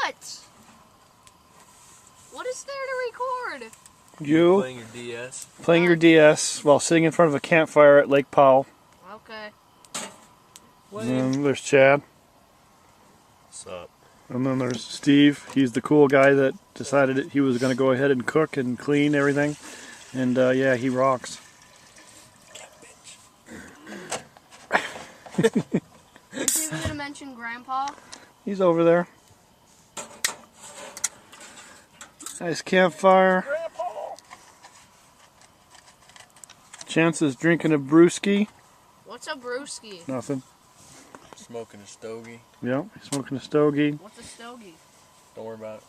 What? What is there to record? You playing your DS. Playing your DS while sitting in front of a campfire at Lake Powell. Okay. And then there's Chad. What's up? And then there's Steve. He's the cool guy that decided that he was going to go ahead and cook and clean everything. And yeah, he rocks. Aren't you even going to mention Grandpa? He's over there. Nice campfire. Chance is drinking a bruskey. What's a bruskey? Nothing. Smoking a stogie. Yep, he's smoking a stogie. What's a stogie? Don't worry about it.